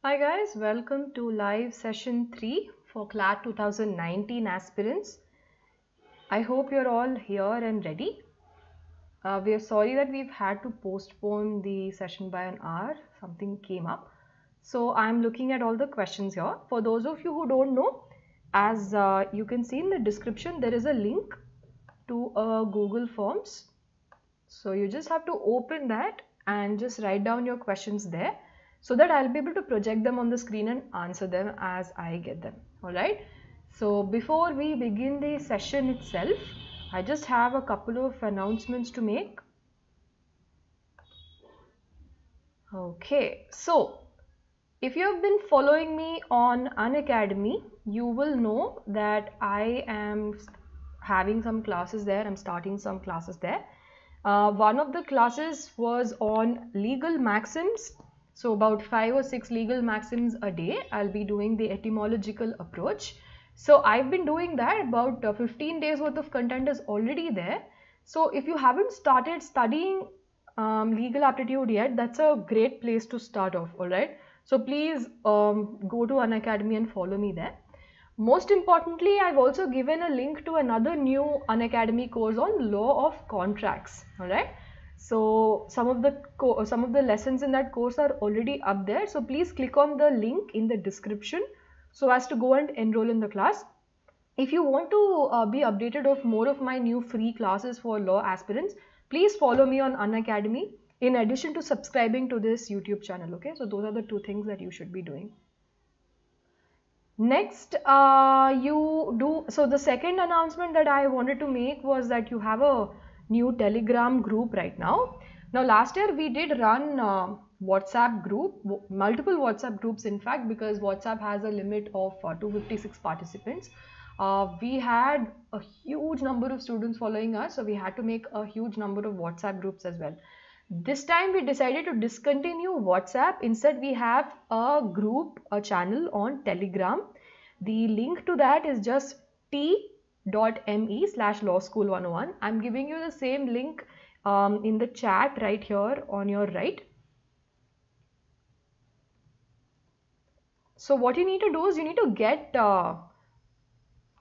Hi guys, welcome to live session 3 for CLAT 2019 aspirants. I hope you're all here and ready. We are sorry that we've had to postpone the session by an hour. Something came up. So I'm looking at all the questions here. For those of you who don't know, as you can see in the description, there is a link to a Google Forms. So you just have to open that and just write down your questions there, so that I'll be able to project them on the screen and answer them as I get them. Alright, so before we begin the session itself, I just have a couple of announcements to make. Okay, so if you have been following me on Unacademy, you will know that I am having some classes there. I'm starting some classes there. One of the classes was on legal maxims. So about 5 or 6 legal maxims a day. I'll be doing the etymological approach. So I've been doing that. About 15 days worth of content is already there. So if you haven't started studying legal aptitude yet, that's a great place to start off. Alright. So please go to Unacademy and follow me there. Most importantly, I've also given a link to another new Unacademy course on law of contracts. Alright. So some of the lessons in that course are already up there. So please click on the link in the description so as to go and enroll in the class. If you want to be updated of more of my new free classes for law aspirants, please follow me on Unacademy in addition to subscribing to this YouTube channel. Okay, so those are the two things that you should be doing. Next, so the second announcement that I wanted to make was that you have a new Telegram group right now. Now last year we did run WhatsApp group, multiple WhatsApp groups in fact, because WhatsApp has a limit of 256 participants. We had a huge number of students following us, so we had to make a huge number of WhatsApp groups as well. This time we decided to discontinue WhatsApp. Instead we have a group, a channel on Telegram. The link to that is just t.me/lawschool101. I'm giving you the same link in the chat right here on your right. So what you need to do is you need to get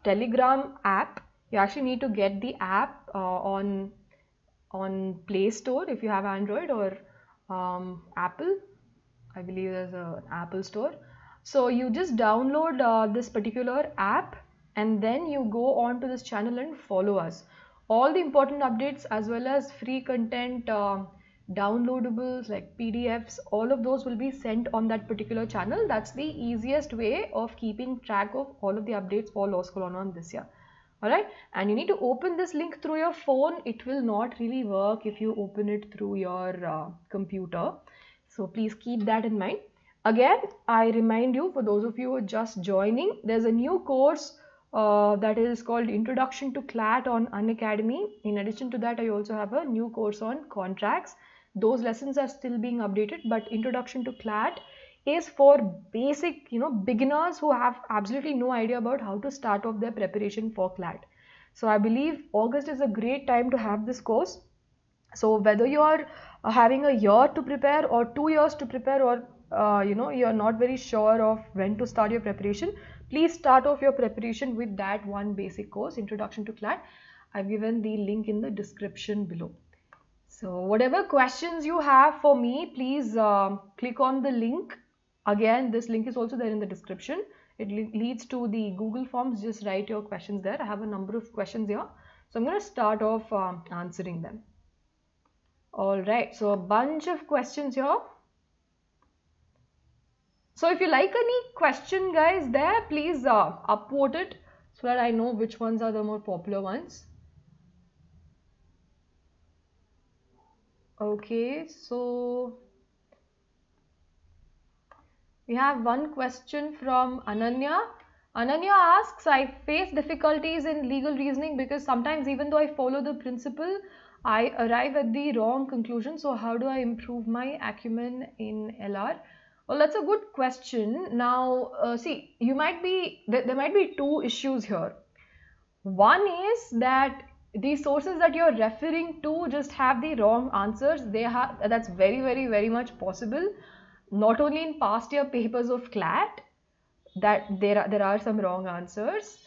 Telegram app. You actually need to get the app on Play Store if you have Android, or Apple. I believe there's an Apple Store. So you just download this particular app and then you go on to this channel and follow us. All the important updates as well as free content, downloadables like PDFs, all of those will be sent on that particular channel. That's the easiest way of keeping track of all of the updates for Law School on this year. Alright, and you need to open this link through your phone. It will not really work if you open it through your computer. So please keep that in mind. Again, I remind you, for those of you who are just joining, there's a new course that is called Introduction to CLAT on Unacademy. In addition to that, I also have a new course on contracts. Those lessons are still being updated, but Introduction to CLAT is for basic, beginners who have absolutely no idea about how to start off their preparation for CLAT. So I believe August is a great time to have this course. So whether you are having a year to prepare or 2 years to prepare, or you're not very sure of when to start your preparation, please start off your preparation with that one basic course, Introduction to CLAT. I've given the link in the description below. So whatever questions you have for me, please click on the link. Again, this link is also there in the description. It leads to the Google Forms. Just write your questions there. I have a number of questions here, so I'm going to start off answering them. Alright, so a bunch of questions here. So if you like any question, guys, there, please upvote it so that I know which ones are the more popular ones. Okay, so we have one question from Ananya. Ananya asks, I face difficulties in legal reasoning because sometimes even though I follow the principle, I arrive at the wrong conclusion. So how do I improve my acumen in LR? Well, that's a good question. Now, see, there might be two issues here. One is that the sources that you're referring to just have the wrong answers. That's very, very, very much possible. not only in past year papers of CLAT, that there are some wrong answers,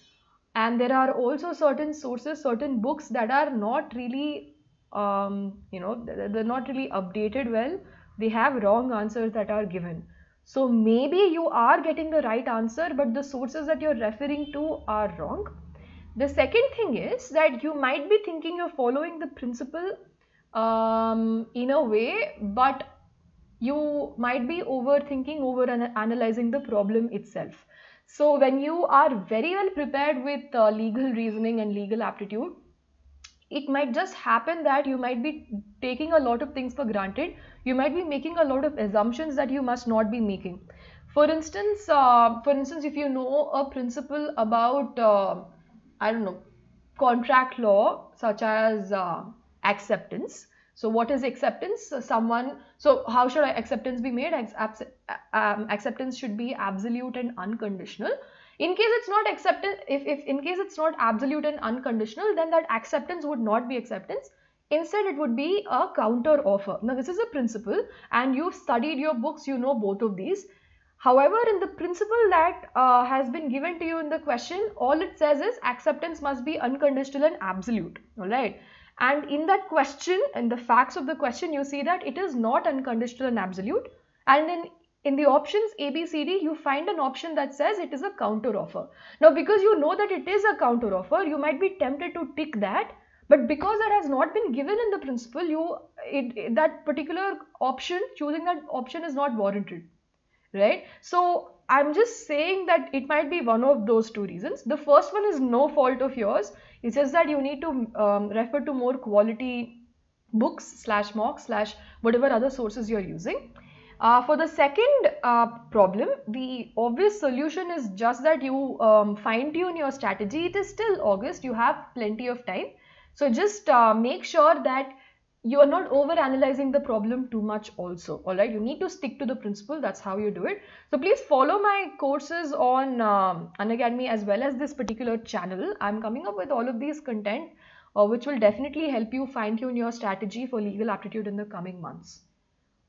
and there are also certain sources, certain books that are not really, they're not really updated well. They have wrong answers that are given. So maybe you are getting the right answer, but the sources that you're referring to are wrong. The second thing is that you might be thinking you're following the principle in a way, but you might be overthinking, over analyzing the problem itself. So when you are very well prepared with legal reasoning and legal aptitude, it might just happen that you might be taking a lot of things for granted. You might be making a lot of assumptions that you must not be making. For instance, if you know a principle about, I don't know, contract law, such as acceptance. So what is acceptance? So how should acceptance be made? Acceptance should be absolute and unconditional. In case it's not acceptance, if in case it's not absolute and unconditional, then that acceptance would not be acceptance. Instead, it would be a counter offer. Now, this is a principle, and you've studied your books, you know both of these. However, in the principle that has been given to you in the question, all it says is acceptance must be unconditional and absolute. All right. And in that question, in the facts of the question, you see that it is not unconditional and absolute. And in the options A, B, C, D, you find an option that says it is a counter offer. Now, because you know that it is a counter offer, you might be tempted to tick that. But because that has not been given in the principle, that particular option, choosing that option is not warranted. Right? So I'm just saying that it might be one of those two reasons. The first one is no fault of yours. It's just that you need to refer to more quality books / mock / whatever other sources you're using. For the second problem, the obvious solution is just that you fine tune your strategy. It is still August. You have plenty of time. So just make sure that you are not over analyzing the problem too much also. All right, you need to stick to the principle. That's how you do it. So please follow my courses on Unacademy as well as this particular channel. I'm coming up with all of these content which will definitely help you fine tune your strategy for legal aptitude in the coming months.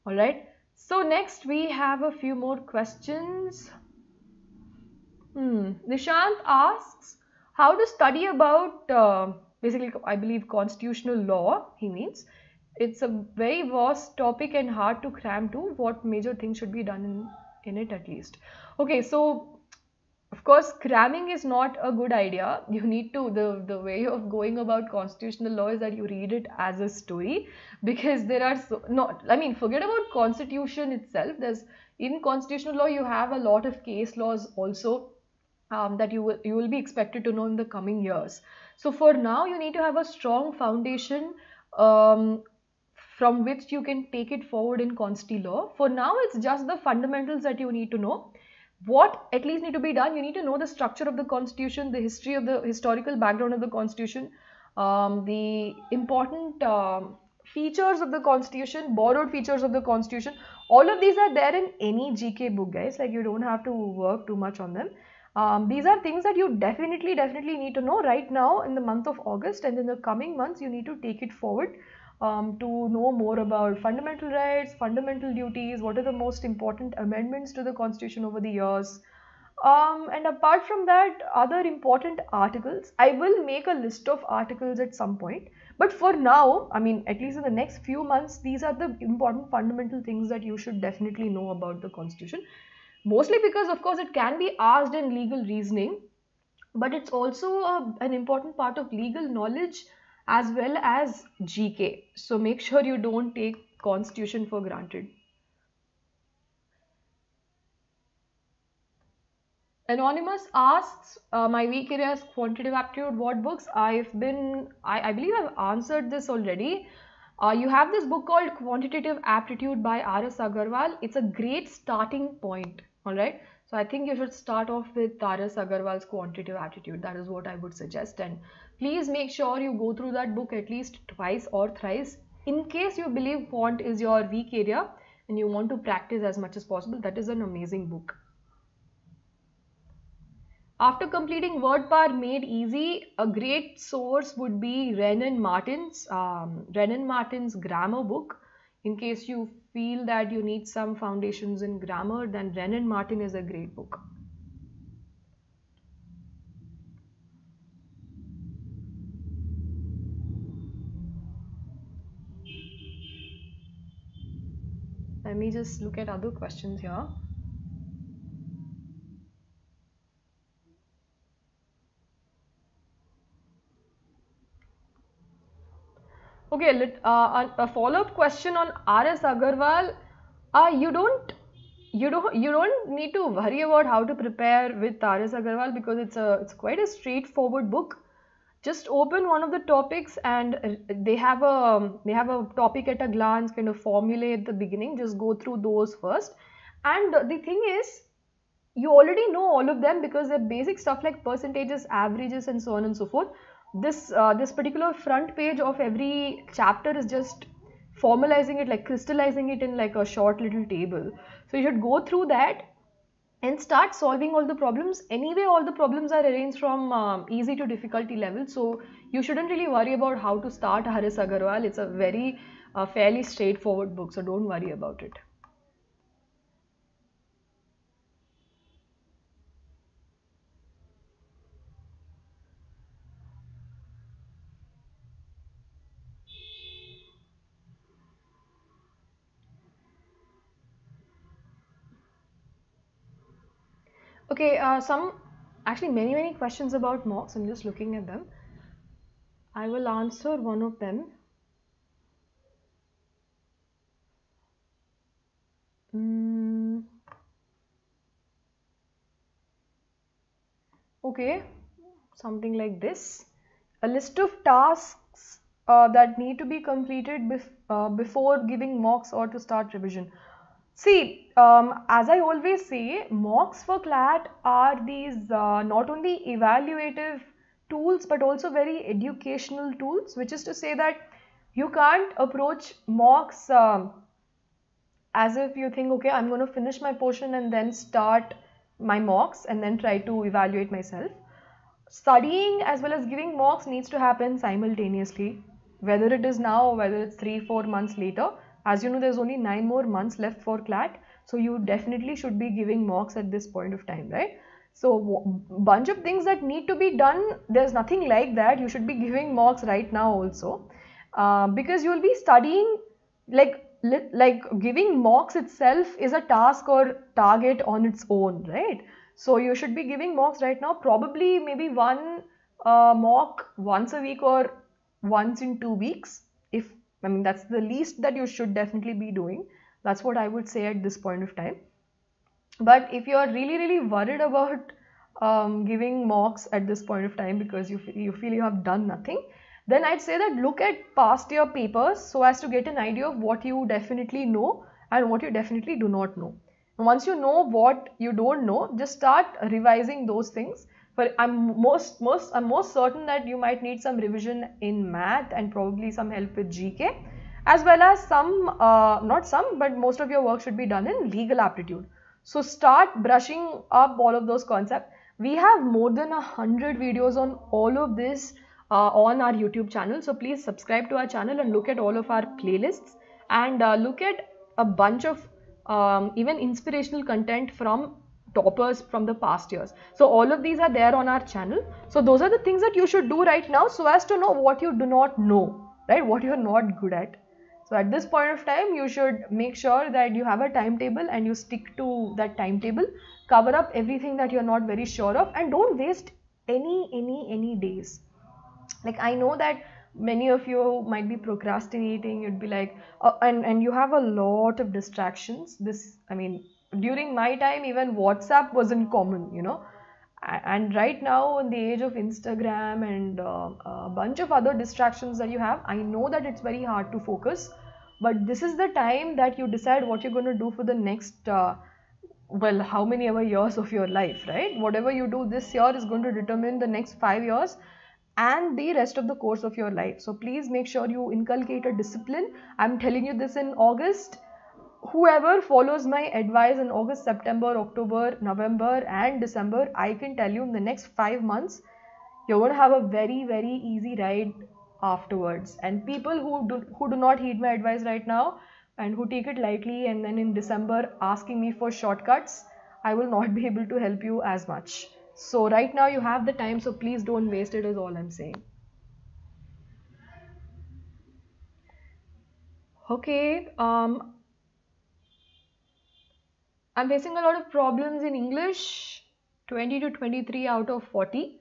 All right, so next we have a few more questions. Nishant asks how to study about basically, I believe, constitutional law, he means. It's a very vast topic and hard to cram to. What major things should be done in it at least? Okay, so of course, cramming is not a good idea. You need to, the way of going about constitutional law is that you read it as a story, because there are forget about constitution itself. In constitutional law, you have a lot of case laws also that you will be expected to know in the coming years. So for now, you need to have a strong foundation from which you can take it forward in consti law. For now, it's just the fundamentals that you need to know. What at least need to be done, you need to know the structure of the constitution, the historical background of the constitution, the important features of the constitution, borrowed features of the constitution. All of these are there in any GK book, guys. Like, you don't have to work too much on them. These are things that you definitely need to know right now in the month of August, and in the coming months you need to take it forward to know more about fundamental rights, fundamental duties, what are the most important amendments to the constitution over the years. And apart from that, other important articles. I will make a list of articles at some point. But for now, I mean, at least in the next few months, these are the important fundamental things that you should definitely know about the constitution. Mostly because, of course, it can be asked in legal reasoning, but it's also an important part of legal knowledge as well as GK. So make sure you don't take constitution for granted. Anonymous asks, my weak area is quantitative aptitude. What books? I believe I've answered this already. You have this book called Quantitative Aptitude by R.S. Agarwal. It's a great starting point. All right. So I think you should start off with R.S. Agarwal's Quantitative Aptitude. That is what I would suggest. And please make sure you go through that book at least twice or thrice. In case you believe quant is your weak area and you want to practice as much as possible, that is an amazing book. After completing Word Power Made Easy, a great source would be Renan Martin's grammar book. In case you feel that you need some foundations in grammar, then Wren and Martin is a great book. Let me just look at other questions here. Okay, a follow-up question on R.S. Agarwal. You don't need to worry about how to prepare with R.S. Agarwal because it's quite a straightforward book. Just open one of the topics and they have a topic at a glance kind of formula at the beginning. Just go through those first. And the thing is, you already know all of them because they're basic stuff like percentages, averages, and so on and so forth. This particular front page of every chapter is just formalizing it, like crystallizing it in like a short little table. So you should go through that and start solving all the problems. Anyway, all the problems are arranged from easy to difficulty level, so you shouldn't really worry about how to start Haris Agarwal. It's a very fairly straightforward book, so don't worry about it. Okay, actually many questions about mocks. I'm just looking at them. I will answer one of them. Okay, something like this. A list of tasks that need to be completed before giving mocks or to start revision. See, as I always say, mocks for CLAT are these not only evaluative tools but also very educational tools, which is to say that you can't approach mocks as if you think, okay, I'm going to finish my portion and then start my mocks and then try to evaluate myself. Studying as well as giving mocks needs to happen simultaneously, whether it is now or whether it's 3-4 months later. As you know, there's only 9 more months left for CLAT, so you definitely should be giving mocks at this point of time, right? So bunch of things that need to be done, there's nothing like that. You should be giving mocks right now also, because you'll be studying, like giving mocks itself is a task or target on its own, right? So you should be giving mocks right now, probably maybe one mock once a week or once in 2 weeks. I mean, that's the least that you should definitely be doing. That's what I would say at this point of time. But if you are really worried about giving mocks at this point of time because you feel you have done nothing, then I'd say that look at past year papers so as to get an idea of what you definitely know and what you definitely do not know. And once you know what you don't know, just start revising those things. But I'm most certain that you might need some revision in math and probably some help with GK, as well as some, not some, but most of your work should be done in legal aptitude. So start brushing up all of those concepts. We have more than 100 videos on all of this on our YouTube channel. So please subscribe to our channel and look at all of our playlists and look at a bunch of even inspirational content from toppers from the past years. So all of these are there on our channel. So those are the things that you should do right now so as to know what you do not know, right? What you're not good at. So at this point of time, you should make sure that you have a timetable and you stick to that timetable. Cover up everything that you're not very sure of and don't waste any days. Like, I know that many of you might be procrastinating. You'd be like, and you have a lot of distractions. I mean, during my time, even WhatsApp wasn't common, you know. And right now, in the age of Instagram and a bunch of other distractions that you have, I know that it's very hard to focus. But this is the time that you decide what you're going to do for the next, well, how many ever years of your life, right? Whatever you do this year is going to determine the next 5 years and the rest of the course of your life. So please make sure you inculcate a discipline. I'm telling you this in August. Whoever follows my advice in August, September, October, November and December, I can tell you in the next 5 months, you're going to have a very easy ride afterwards. And people who do not heed my advice right now, and who take it lightly and then in December asking me for shortcuts, I will not be able to help you as much. So right now you have the time, so please don't waste it, is all I'm saying. Okay, I'm facing a lot of problems in English, 20 to 23 out of 40.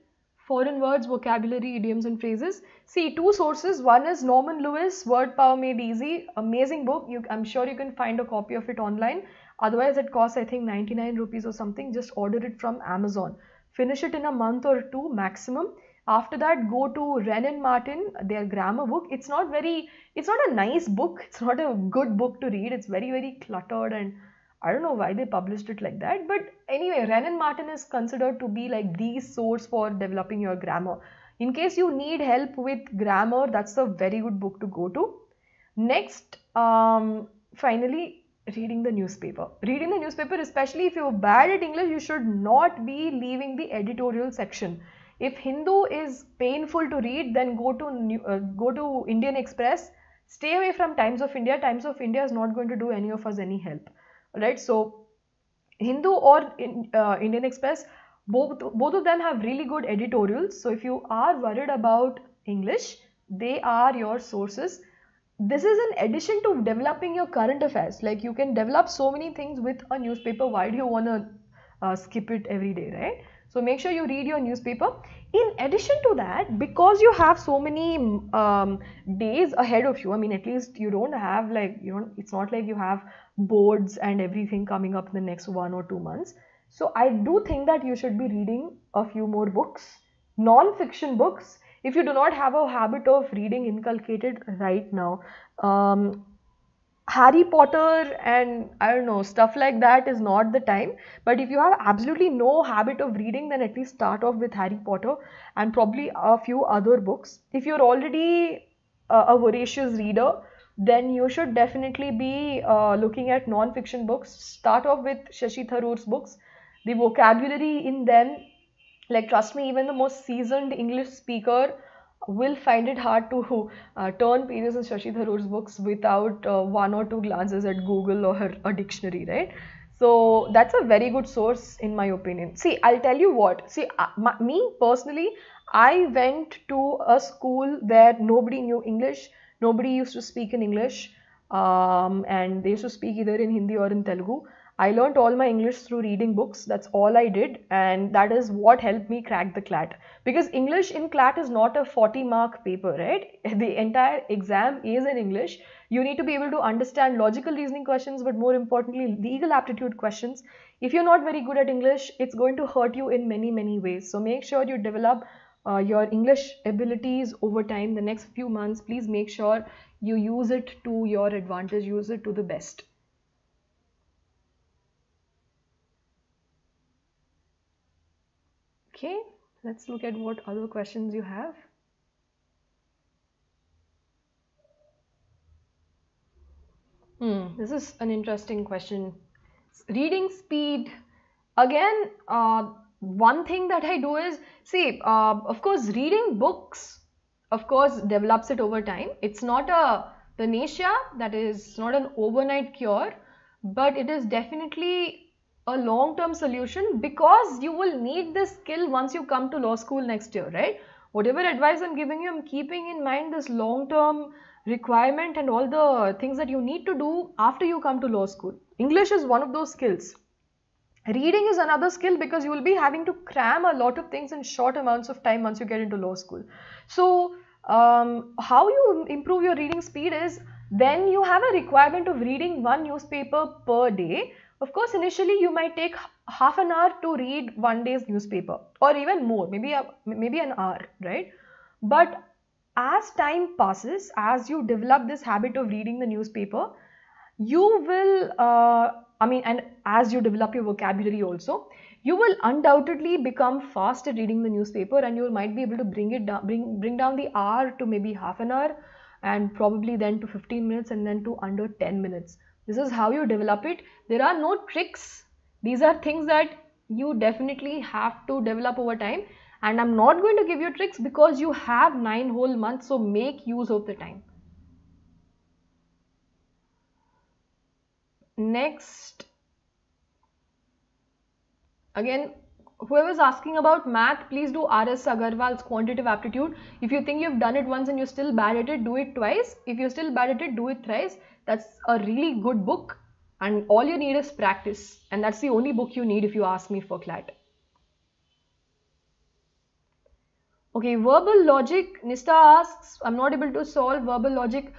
Foreign words, vocabulary, idioms and phrases. See, two sources. One is Norman Lewis, Word Power Made Easy. Amazing book. I'm sure you can find a copy of it online. Otherwise, it costs, I think, 99 rupees or something. Just order it from Amazon. Finish it in a month or two maximum. After that, go to Wren and Martin, their grammar book. It's not a nice book. It's not a good book to read. It's very, very cluttered, and I don't know why they published it like that. But anyway, Wren and Martin is considered to be like the source for developing your grammar. In case you need help with grammar, that's a very good book to go to. Next, finally, reading the newspaper. Reading the newspaper, especially if you're bad at English, you should not be leaving the editorial section. If Hindu is painful to read, then go to Indian Express. Stay away from Times of India. Times of India is not going to do any of us any help. Right? So Hindu or Indian Express, both of them have really good editorials. So if you are worried about English, they are your sources. This is in addition to developing your current affairs. Like, you can develop so many things with a newspaper. Why do you want to skip it every day, right? So make sure you read your newspaper. In addition to that, because you have so many days ahead of you, I mean, at least you don't have it's not like you have boards and everything coming up in the next 1 or 2 months. So I do think that you should be reading a few more books, non-fiction books. If you do not have a habit of reading inculcated right now, Harry Potter and I don't know, stuff like that is not the time. But if you have absolutely no habit of reading, then at least start off with Harry Potter and probably a few other books. If you're already a voracious reader, then you should definitely be looking at non-fiction books. Start off with Shashi Tharoor's books. The vocabulary in them, like, trust me, even the most seasoned English speaker will find it hard to turn pages in Shashi Tharoor's books without 1 or 2 glances at Google or a dictionary, right? So that's a very good source in my opinion. See, I'll tell you what. See, me personally, I went to a school where nobody knew English. Nobody used to speak in English, and they used to speak either in Hindi or in Telugu. I learned all my English through reading books. That's all I did, and that is what helped me crack the CLAT. Because English in CLAT is not a 40-mark paper, right? The entire exam is in English. You need to be able to understand logical reasoning questions, but more importantly, legal aptitude questions. If you're not very good at English, it's going to hurt you in many, many ways. So make sure you develop your English abilities over time. The next few months, please make sure you use it to your advantage, use it to the best. Okay, let's look at what other questions you have. This is an interesting question. Reading speed. Again, one thing that I do is, see, of course, reading books, of course, develops it over time. It's not a panacea, that is not an overnight cure, but it is definitely a long-term solution, because you will need this skill once you come to law school next year, right? Whatever advice I'm giving you, I'm keeping in mind this long-term requirement and all the things that you need to do after you come to law school. English is one of those skills. Reading is another skill, because you will be having to cram a lot of things in short amounts of time once you get into law school. So how you improve your reading speed is, when you have a requirement of reading 1 newspaper per day. Of course, initially you might take half an hour to read 1 day's newspaper, or even more, maybe an hour, right? But as time passes, as you develop this habit of reading the newspaper, you will, and as you develop your vocabulary also, you will undoubtedly become fast at reading the newspaper, and you might be able to bring down the hour to maybe half an hour, and probably then to 15 minutes, and then to under 10 minutes. This is how you develop it. There are no tricks. These are things that you definitely have to develop over time. And I'm not going to give you tricks, because you have 9 whole months, so make use of the time. Next, again, whoever's asking about math, please do R.S. Agarwal's quantitative aptitude. If you think you've done it once and you're still bad at it, do it twice. If you're still bad at it, do it thrice. That's a really good book, and all you need is practice, and that's the only book you need if you ask me for CLAT. Okay, verbal logic, Nista asks, I'm not able to solve verbal logic.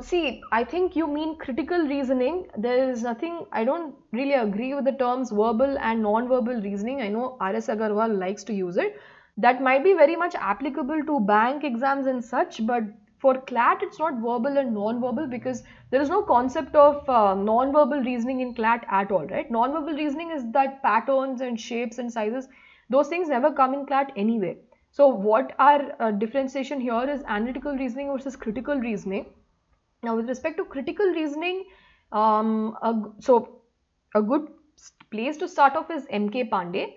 See, I think you mean critical reasoning. There is nothing, I don't really agree with the terms verbal and non-verbal reasoning. I know R.S. Agarwal likes to use it. That might be very much applicable to bank exams and such, but for CLAT, it's not verbal and non-verbal because there is no concept of non-verbal reasoning in CLAT at all, right? Non-verbal reasoning is that patterns and shapes and sizes, those things never come in CLAT anyway. So what our differentiation here is analytical reasoning versus critical reasoning. Now with respect to critical reasoning, so a good place to start off is MK Pandey.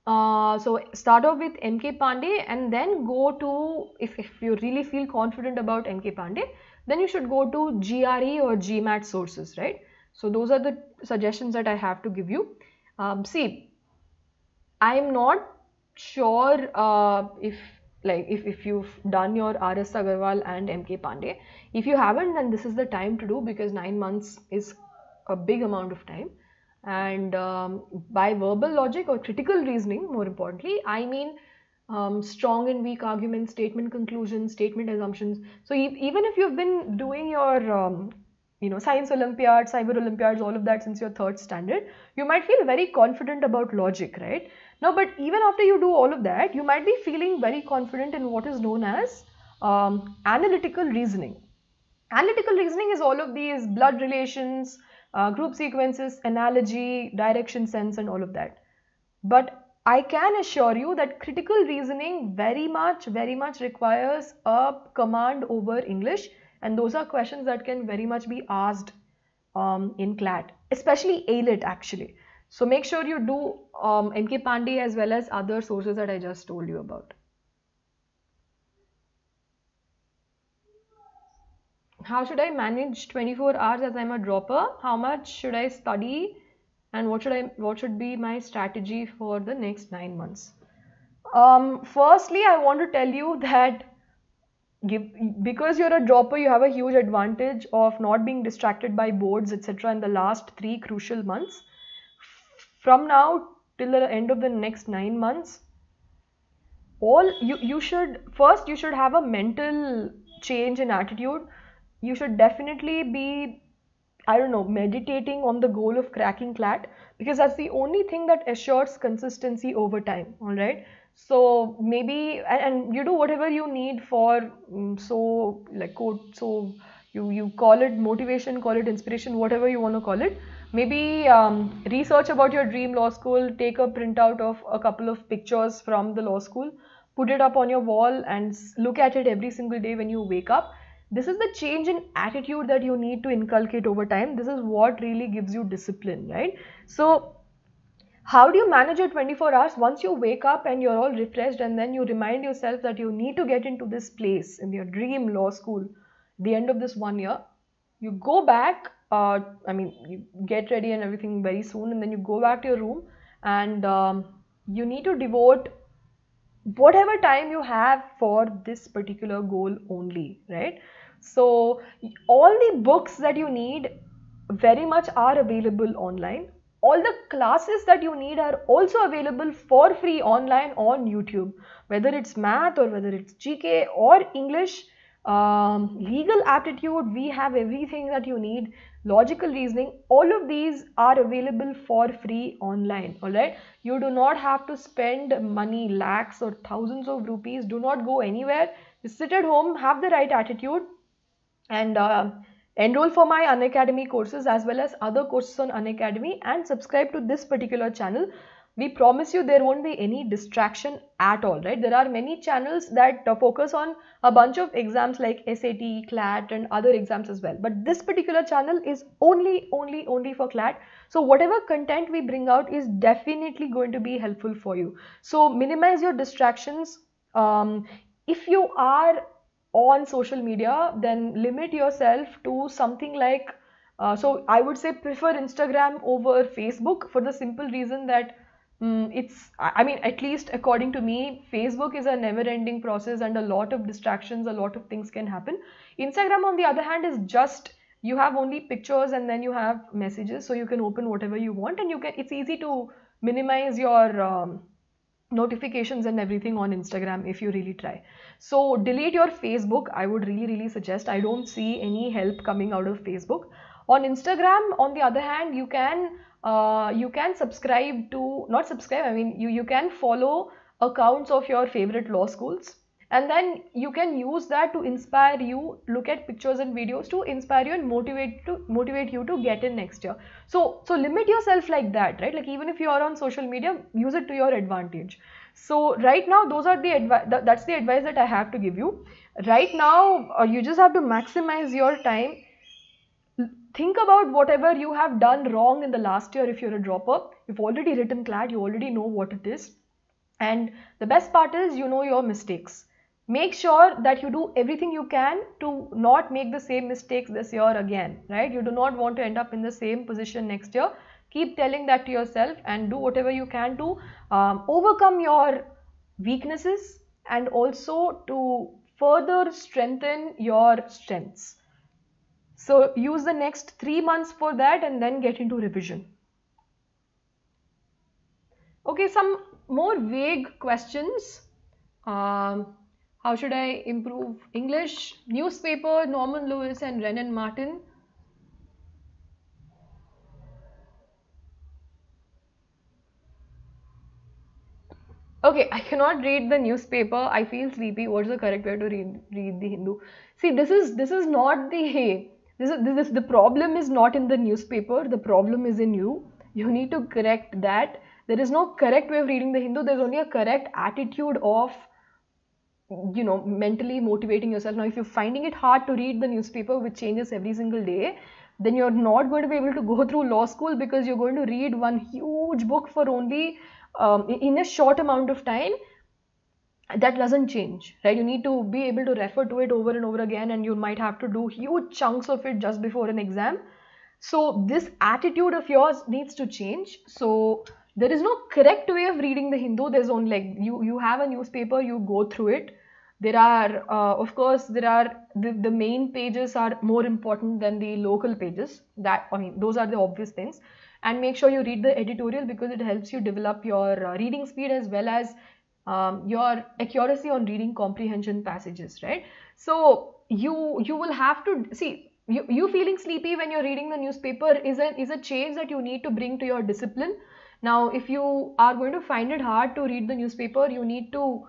So start off with MK Pandey and then go to, if you really feel confident about MK Pandey, then you should go to GRE or GMAT sources, right? So those are the suggestions that I have to give you. See, I am not sure if you've done your R.S. Agarwal and MK Pandey. If you haven't, then this is the time to do because 9 months is a big amount of time. And by verbal logic or critical reasoning, more importantly, I mean strong and weak arguments, statement conclusions, statement assumptions. So even if you've been doing your science Olympiads, cyber Olympiads, all of that since your 3rd standard, you might feel very confident about logic, right? Now, but even after you do all of that, you might be feeling very confident in what is known as analytical reasoning. Analytical reasoning is all of these blood relations, group sequences, analogy, direction sense and all of that. But I can assure you that critical reasoning very much requires a command over English, and those are questions that can very much be asked in CLAT, especially ALIT actually. So make sure you do MK Pandey as well as other sources that I just told you about. How should I manage 24 hours as I'm a dropper? How much should I study? And what should be my strategy for the next 9 months? Firstly, I want to tell you that because you're a dropper, you have a huge advantage of not being distracted by boards, etc. in the last 3 crucial months. From now till the end of the next 9 months, you should have a mental change in attitude. You should definitely be, I don't know, meditating on the goal of cracking CLAT because that's the only thing that assures consistency over time. All right. So maybe, and you do whatever you need for, you call it motivation, call it inspiration, whatever you want to call it. Maybe research about your dream law school, take a printout of a couple of pictures from the law school, put it up on your wall and look at it every single day when you wake up. This is the change in attitude that you need to inculcate over time. This is what really gives you discipline, right? So how do you manage your 24 hours? Once you wake up and you're all refreshed and then you remind yourself that you need to get into this place in your dream law school, the end of this 1 year, you go back, you get ready and everything very soon and then you go back to your room and you need to devote whatever time you have for this particular goal only, right? So all the books that you need very much are available online. All the classes that you need are also available for free online on YouTube, whether it's math or whether it's GK or English, legal aptitude, we have everything that you need. Logical reasoning, all of these are available for free online. All right, you do not have to spend money, lakhs or thousands of rupees. Do not go anywhere. Just sit at home, have the right attitude and enroll for my Unacademy courses as well as other courses on Unacademy and subscribe to this particular channel. We promise you there won't be any distraction at all, right? There are many channels that focus on a bunch of exams like SAT, CLAT and other exams as well. But this particular channel is only for CLAT. So whatever content we bring out is definitely going to be helpful for you. So minimize your distractions. If you are on social media, then limit yourself to something like So I would say prefer Instagram over Facebook for the simple reason that I mean, at least according to me, Facebook is a never-ending process and a lot of distractions, a lot of things can happen. Instagram, on the other hand, is just you have only pictures and then you have messages, so you can open whatever you want, and it's easy to minimize your notifications and everything on Instagram if you really try. So delete your Facebook. I would really suggest. I don't see any help coming out of Facebook. On Instagram, on the other hand, you can subscribe to, not subscribe, I mean you can follow accounts of your favorite law schools, and then you can use that to inspire you, look at pictures and videos to inspire you and motivate you to get in next year. So limit yourself like that, right? Like even if you are on social media, use it to your advantage. So right now, those are the that's the advice that I have to give you right now. You just have to maximize your time. Think about whatever you have done wrong in the last year. If you're a dropper, you've already written CLAT, you already know what it is, and the best part is you know your mistakes. Make sure that you do everything you can to not make the same mistakes this year again, right? You do not want to end up in the same position next year. Keep telling that to yourself and do whatever you can to overcome your weaknesses and also to further strengthen your strengths. So use the next 3 months for that and then get into revision. Okay, some more vague questions. How should I improve English? Newspaper, Norman Lewis and Renan Martin. Okay, I cannot read the newspaper. I feel sleepy. What's the correct way to read the Hindu? See, this is not the problem is not in the newspaper. The problem is in you. You need to correct that. There is no correct way of reading the Hindu. There's only a correct attitude of, you know, mentally motivating yourself. Now, if you're finding it hard to read the newspaper, which changes every single day, then you're not going to be able to go through law school, because you're going to read one huge book for only in a short amount of time. That doesn't change, right? You need to be able to refer to it over and over again, and you might have to do huge chunks of it just before an exam. So this attitude of yours needs to change. So there is no correct way of reading the Hindu. There's only, like, you have a newspaper, you go through it. There are, of course, the main pages are more important than the local pages. Those are the obvious things. And make sure you read the editorial, because it helps you develop your reading speed as well as your accuracy on reading comprehension passages, right? So you will have to see, you feeling sleepy when you're reading the newspaper is a change that you need to bring to your discipline. Now, if you are going to find it hard to read the newspaper, you need to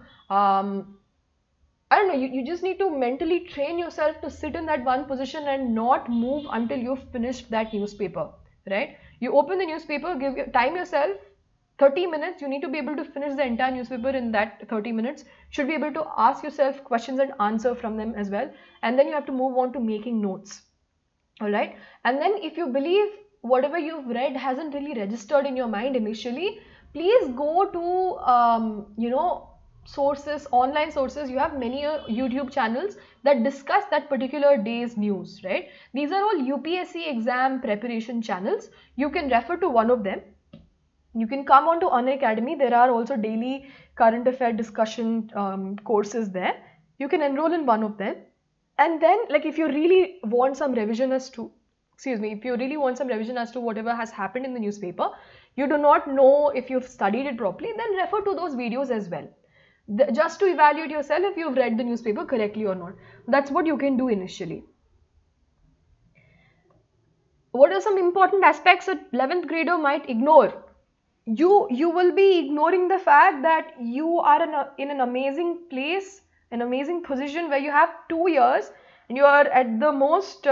I don't know, you just need to mentally train yourself to sit in that one position and not move until you've finished that newspaper, right? You open the newspaper, time yourself 30 minutes. You need to be able to finish the entire newspaper in that 30 minutes. Should be able to ask yourself questions and answer from them as well. And then you have to move on to making notes. All right. And then if you believe whatever you've read hasn't really registered in your mind initially, please go to, sources, online sources. You have many YouTube channels that discuss that particular day's news, right? These are all UPSC exam preparation channels. You can refer to one of them. You can come on to Unacademy. There are also daily current affair discussion courses there. You can enroll in one of them. And then, like, if you really want some revision as to, whatever has happened in the newspaper, you do not know if you've studied it properly, then refer to those videos as well. Just to evaluate yourself if you've read the newspaper correctly or not. That's what you can do initially. What are some important aspects that 11th grader might ignore? You will be ignoring the fact that you are in an amazing place, an amazing position where you have 2 years and you are at the most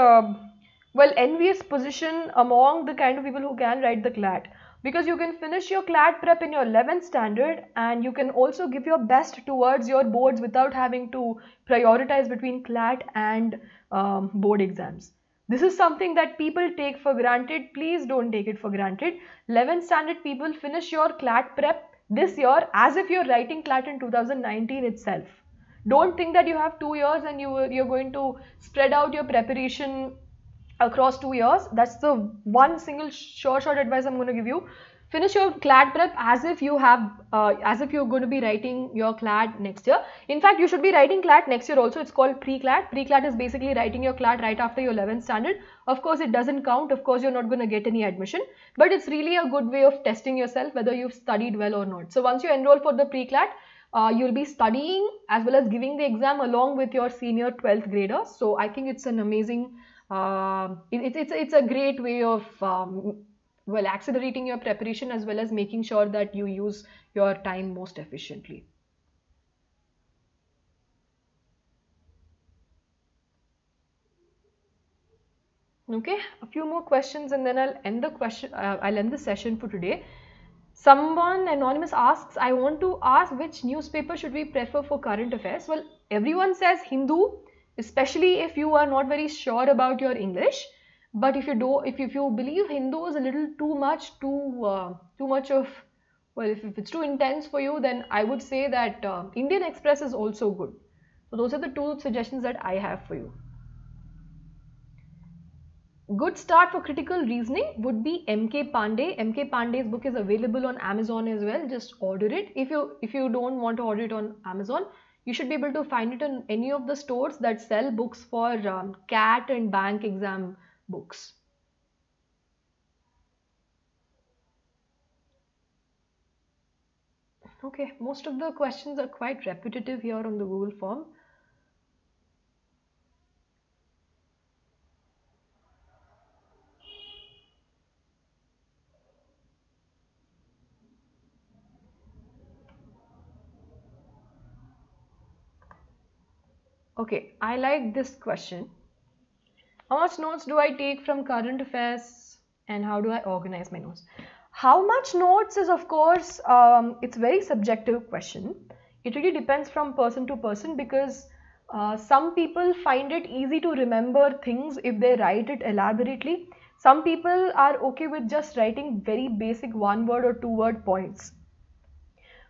envious position among the kind of people who can write the CLAT. Because you can finish your CLAT prep in your 11th standard and you can also give your best towards your boards without having to prioritize between CLAT and board exams. This is something that people take for granted. Please don't take it for granted. 11th standard people, finish your CLAT prep this year as if you're writing CLAT in 2019 itself. Don't think that you have 2 years and you're going to spread out your preparation across 2 years. That's the one single short advice I'm going to give you. Finish your CLAT prep as if you have, as if you're going to be writing your CLAT next year. In fact, you should be writing CLAT next year also. It's called pre-CLAT. Pre-CLAT is basically writing your CLAT right after your 11th standard. Of course, it doesn't count. Of course, you're not going to get any admission, but it's really a good way of testing yourself whether you've studied well or not. So once you enroll for the pre-CLAT, you'll be studying as well as giving the exam along with your senior 12th graders. So I think it's an amazing, it's a great way of well, accelerating your preparation as well as making sure that you use your time most efficiently. Okay, a few more questions and then I'll end the session for today. Someone anonymous asks, I want to ask which newspaper should we prefer for current affairs? Well, everyone says Hindu, especially if you are not very sure about your English. But if you believe Hindu is a little too much, too much of, well, if it's too intense for you, then I would say that Indian Express is also good. So those are the two suggestions that I have for you. Good start for critical reasoning would be MK Pandey. MK Pandey's book is available on Amazon as well. Just order it. If you don't want to order it on Amazon, you should be able to find it in any of the stores that sell books for CAT and bank exam books. Okay, most of the questions are quite repetitive here on the Google form. Okay, I like this question. How much notes do I take from current affairs and how do I organize my notes? How much notes is, of course, it's a very subjective question. It really depends from person to person because some people find it easy to remember things if they write it elaborately. Some people are okay with just writing very basic one word or two word points.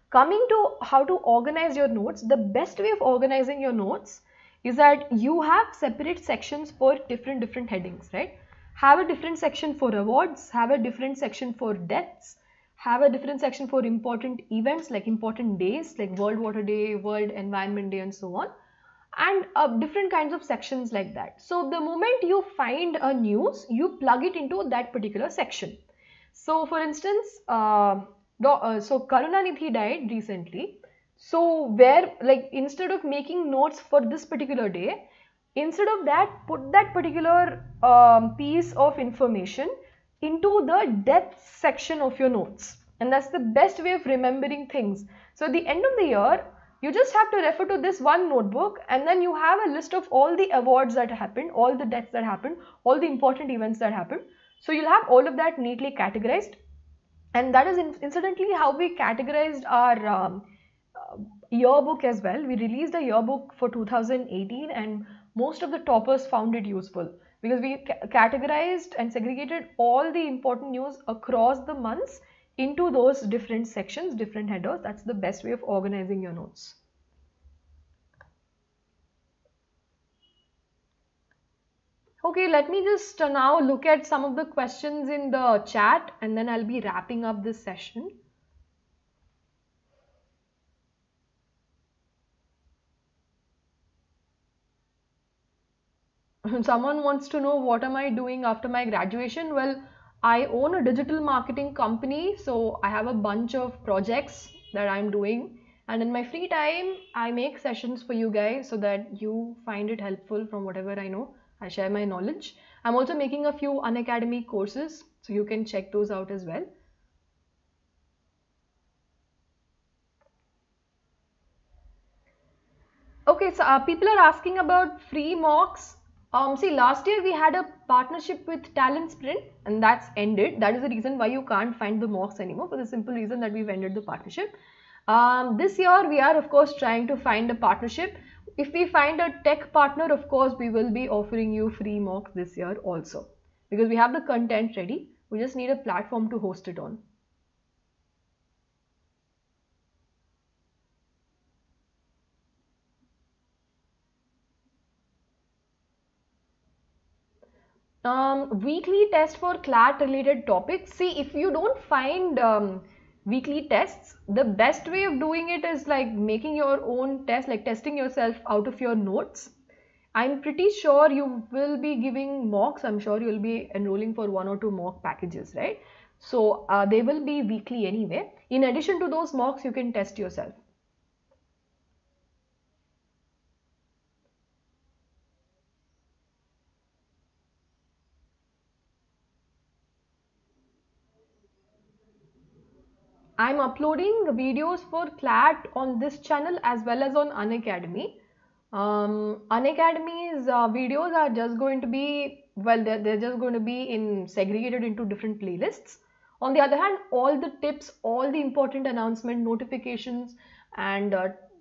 Coming to how to organize your notes, the best way of organizing your notes is that you have separate sections for different headings, right? Have a different section for awards, have a different section for deaths, have a different section for important events like important days like World Water Day, World Environment Day and so on, and different kinds of sections like that. So the moment you find a news, you plug it into that particular section. So for instance, so Karunanidhi died recently. So where, like, instead of making notes for this particular day, instead of that, put that particular piece of information into the death section of your notes. And that's the best way of remembering things. So at the end of the year, you just have to refer to this one notebook and then you have a list of all the awards that happened, all the deaths that happened, all the important events that happened. So you'll have all of that neatly categorized. And that is incidentally how we categorized our yearbook as well. We released a yearbook for 2018 and most of the toppers found it useful because we categorized and segregated all the important news across the months into those different sections, different headers. That's the best way of organizing your notes. Okay, let me just now look at some of the questions in the chat and then I'll be wrapping up this session. Someone wants to know what am I doing after my graduation? Well, I own a digital marketing company, so I have a bunch of projects that I'm doing. And in my free time, I make sessions for you guys so that you find it helpful from whatever I know. I share my knowledge. I'm also making a few Unacademy courses, so you can check those out as well. Okay, so people are asking about free mocks. See, last year we had a partnership with Talent Sprint and that's ended. That is the reason why you can't find the mocks anymore, for the simple reason that we've ended the partnership. This year we are of course trying to find a partnership. If we find a tech partner, of course we will be offering you free mocks this year also because we have the content ready. We just need a platform to host it on. Weekly test for CLAT related topics. See, if you don't find weekly tests, the best way of doing it is like making your own test, like testing yourself out of your notes. I'm pretty sure you will be giving mocks. I'm sure you'll be enrolling for 1 or 2 mock packages, right? So they will be weekly anyway. In addition to those mocks, you can test yourself. I'm uploading videos for CLAT on this channel as well as on Unacademy. Unacademy's videos are just going to be, well, they're just going to be segregated into different playlists. On the other hand, all the tips, all the important announcement notifications, and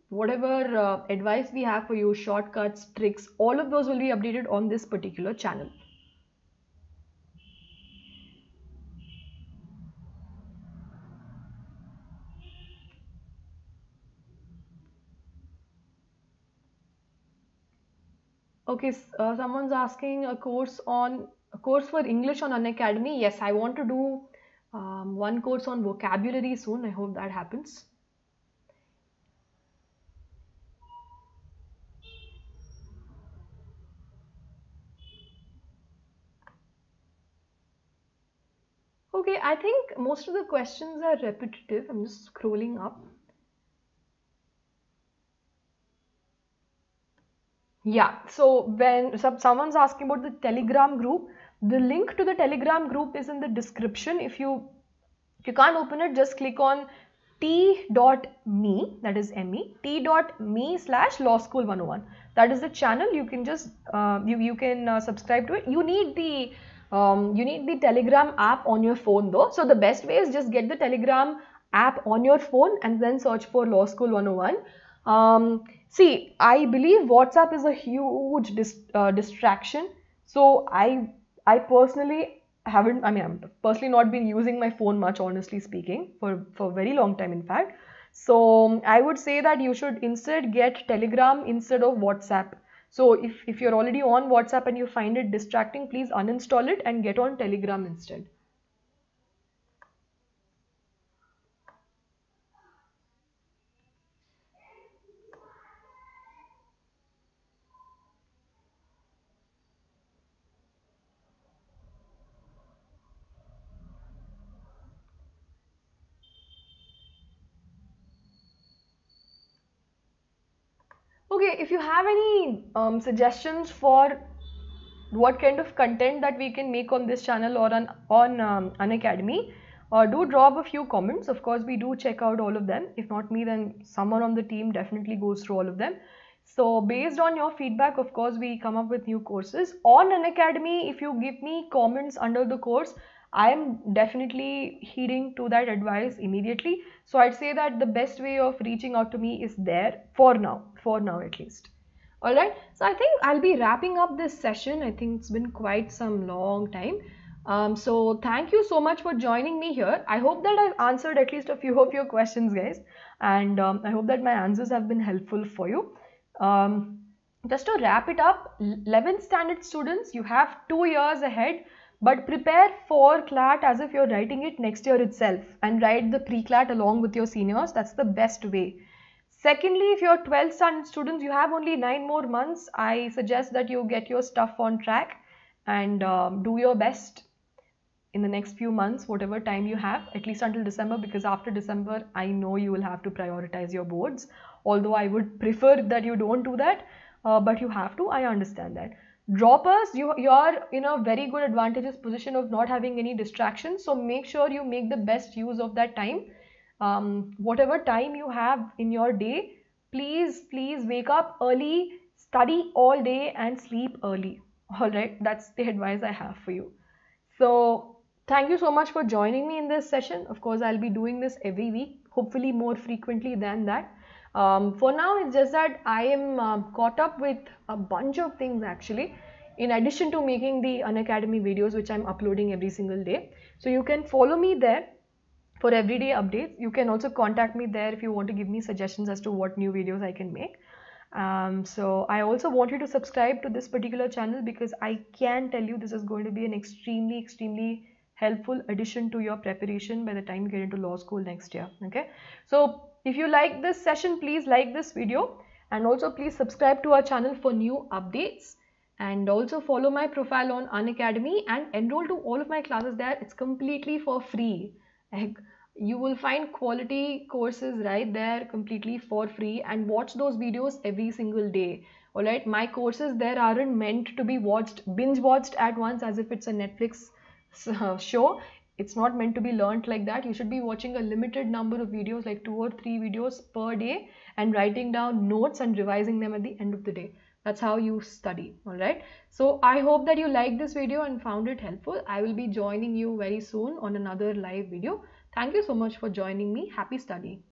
whatever advice we have for you, shortcuts, tricks, all of those will be updated on this particular channel. Okay, someone's asking a course for English on Unacademy. Yes, I want to do one course on vocabulary soon. I hope that happens. Okay, I think most of the questions are repetitive. I'm just scrolling up. Yeah, so when someone's asking about the Telegram group, the link to the Telegram group is in the description. If you can't open it, just click on t.me, that is me, t.me/law school 101. That is the channel. You can just you can subscribe to it. You need the Telegram app on your phone though. So the best way is just get the Telegram app on your phone and then search for Law School 101. See, I believe WhatsApp is a huge distraction. So I personally haven't, I mean, I've personally not been using my phone much, honestly speaking, for a very long time, in fact. So I would say that you should instead get Telegram instead of WhatsApp. So if you're already on WhatsApp and you find it distracting, please uninstall it and get on Telegram instead. Okay, if you have any suggestions for what kind of content that we can make on this channel or on Unacademy, do drop a few comments. Of course, we do check out all of them. If not me, then someone on the team definitely goes through all of them. So based on your feedback, of course, we come up with new courses. On Unacademy, if you give me comments under the course, I am definitely heeding to that advice immediately. So I'd say that the best way of reaching out to me is there for now at least. Alright, so I think I'll be wrapping up this session. I think it's been quite some long time. So thank you so much for joining me here. I hope that I've answered at least a few of your questions, guys. And I hope that my answers have been helpful for you. Just to wrap it up, 11th standard students, you have 2 years ahead, but prepare for CLAT as if you're writing it next year itself and write the pre-CLAT along with your seniors. That's the best way. Secondly, if you're 12th standard students, you have only 9 more months. I suggest that you get your stuff on track and do your best in the next few months, whatever time you have, at least until December, because after December, I know you will have to prioritize your boards. Although I would prefer that you don't do that, but you have to, I understand that. Droppers, you're in a very good advantageous position of not having any distractions. So make sure you make the best use of that time. Whatever time you have in your day, please wake up early, study all day and sleep early. All right, that's the advice I have for you. So thank you so much for joining me in this session. Of course, I'll be doing this every week, hopefully more frequently than that. For now, it's just that I am caught up with a bunch of things actually, in addition to making the Unacademy videos, which I'm uploading every single day. So you can follow me there for everyday updates. You can also contact me there if you want to give me suggestions as to what new videos I can make. So I also want you to subscribe to this particular channel, because I can tell you this is going to be an extremely helpful addition to your preparation by the time you get into law school next year. Okay, so if you like this session, please like this video, and also please subscribe to our channel for new updates, and also follow my profile on Unacademy and enroll to all of my classes there. It's completely for free. Like, you will find quality courses right there completely for free, and watch those videos every single day. All right, my courses there aren't meant to be binge watched at once as if it's a Netflix show. It's not meant to be learnt like that. You should be watching a limited number of videos, like 2 or 3 videos per day, and writing down notes and revising them at the end of the day. That's how you study. All right, so I hope that you liked this video and found it helpful. I will be joining you very soon on another live video. Thank you so much for joining me. Happy studying.